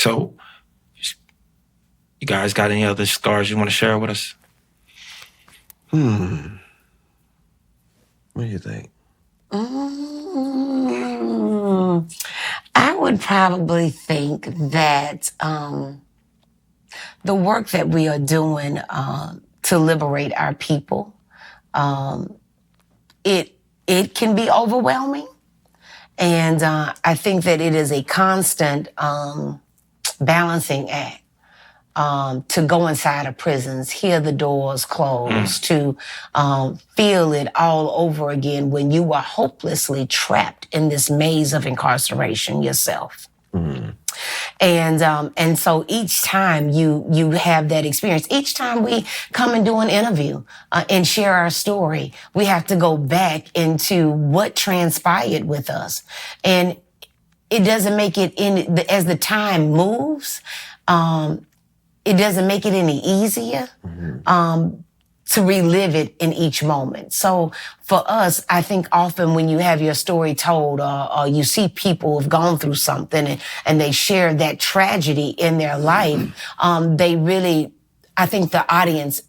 So, you guys got any other scars you want to share with us? What do you think? I would probably think that the work that we are doing to liberate our people, it can be overwhelming. And I think that it is a constant balancing act to go inside of prisons, hear the doors close, to feel it all over again when you are hopelessly trapped in this maze of incarceration yourself. And so each time you have that experience, each time we come and do an interview and share our story, we have to go back into what transpired with us. And it doesn't make it as the time moves, it doesn't make it any easier to relive it in each moment. So for us, I think often when you have your story told or you see people who've gone through something and they share that tragedy in their life, they really, I think the audience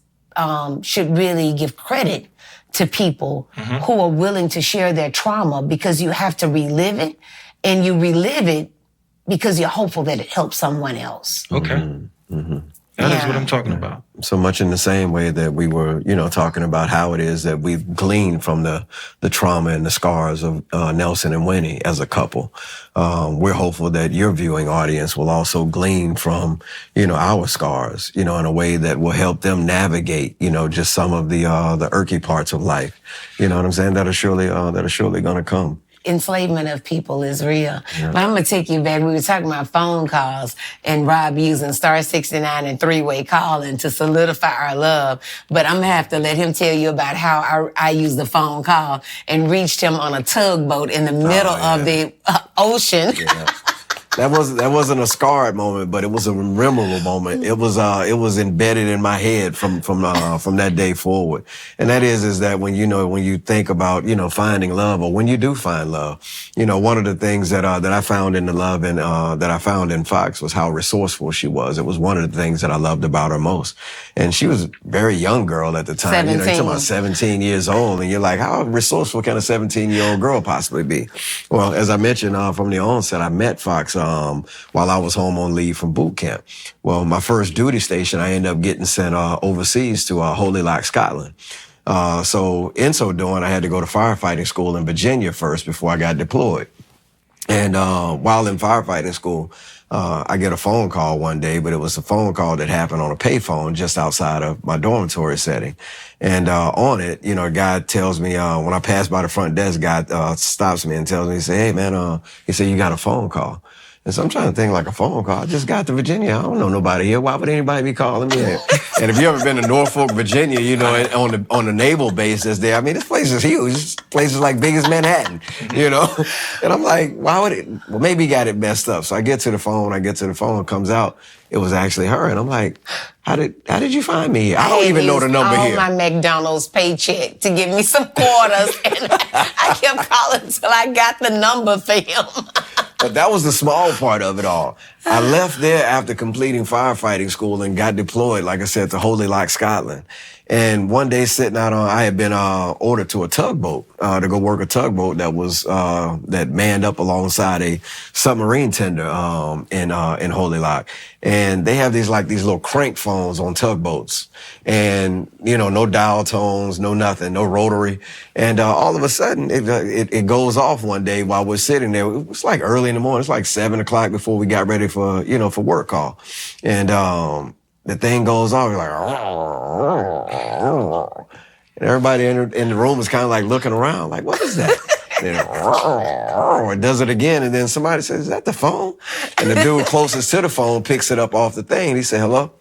should really give credit to people who are willing to share their trauma, because you have to relive it, and you relive it because you're hopeful that it helps someone else. Okay. That is what I'm talking about. So much in the same way that we were, talking about how it is that we've gleaned from the trauma and the scars of Nelson and Winnie as a couple. We're hopeful that your viewing audience will also glean from, our scars, in a way that will help them navigate, just some of the irky parts of life. You know what I'm saying? That are surely going to come. Enslavement of people is real. Yeah. But I'm going to take you back. We were talking about phone calls and Rob using star 69 and three-way calling to solidify our love. But I'm going to have to let him tell you about how I used the phone call and reached him on a tugboat in the middle of the ocean. Yeah. That wasn't a scarred moment, but it was a memorable moment. It was embedded in my head from that day forward. And that is that when you think about, finding love, or when you do find love, one of the things that I found in the love and, that I found in Fox was how resourceful she was. It was one of the things that I loved about her most. And she was a very young girl at the time. 17. You're talking about 17 years old, and you're like, how resourceful can a 17-year-old girl possibly be? Well, as I mentioned, from the onset, I met Fox, while I was home on leave from boot camp. Well, my first duty station, I ended up getting sent overseas to Holy Loch, Scotland. So in so doing, I had to go to firefighting school in Virginia first before I got deployed. And while in firefighting school, I get a phone call one day, but it was a phone call that happened on a payphone just outside of my dormitory setting. And on it, a guy tells me, when I pass by the front desk, guy stops me and tells me, he said, hey, man, he said, you got a phone call. And so I'm trying to think, like, a phone call. I just got to Virginia. I don't know nobody here. Why would anybody be calling me? And if you ever been to Norfolk, Virginia, on the naval base that's there, I mean, this place is huge. This place is like big as Manhattan, And I'm like, why would it? Well, maybe he got it messed up. So I get to the phone. It comes out. It was actually her. And I'm like, how did you find me here? I don't even know the number here. I had my McDonald's paycheck to give me some quarters. And I kept calling until I got the number for him. But that was the small part of it all. I left there after completing firefighting school and got deployed, like I said, to Holy Loch, Scotland. And one day sitting out I had been ordered to a tugboat to go work a tugboat that was that manned up alongside a submarine tender in Holy Loch. And they have these little crank phones on tugboats, and no dial tones, no nothing, no rotary. And all of a sudden it goes off one day while we're sitting there. It was like early in the morning. It's like 7 o'clock before we got ready for work call. And the thing goes off, like, and everybody in the room is kind of like looking around, like, what is that? And it does it again, and then somebody says, is that the phone? And the dude closest to the phone picks it up off the thing. He said, hello?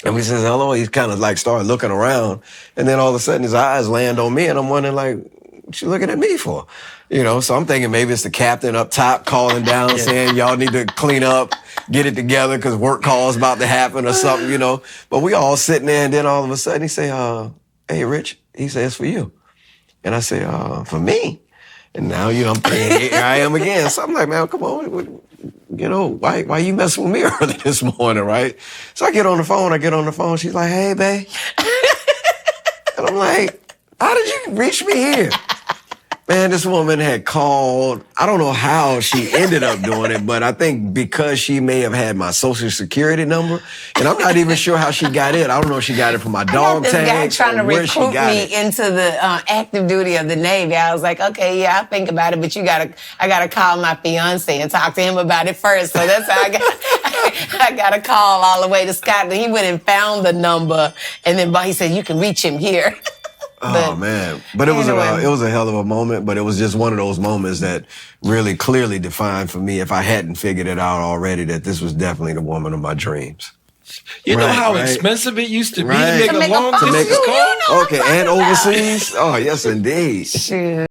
And we says, hello. He's kind of like started looking around, and then all of a sudden his eyes land on me, and I'm wondering, like, what you looking at me for? So I'm thinking maybe it's the captain up top calling down saying, y'all need to clean up, get it together, because work call is about to happen or something, But we all sitting there, and then all of a sudden he say, hey, Rich, he says, it's for you. And I say, for me? And now, I'm thinking, here I am again. So I'm like, man, come on, you know, why you messing with me early this morning, right? So I get on the phone. She's like, hey, babe. And I'm like, how did you reach me here? Man, this woman had called. I don't know how she ended up doing it, but I think because she may have had my social security number, and I'm not even sure how she got it. I don't know if she got it from my dog this tag guy trying to or where she recruit got me it. into the active duty of the Navy. I was like, okay, yeah, I'll think about it, but I gotta call my fiance and talk to him about it first. So that's how I got a call all the way to Scotland. He went and found the number, and then he said, you can reach him here. Oh man! But it was a hell of a moment. But it was just one of those moments that really clearly defined for me, if I hadn't figured it out already, that this was definitely the woman of my dreams. You know how expensive it used to be Right. to make a long distance call? Okay, and overseas? Oh, yes, indeed. Shoot.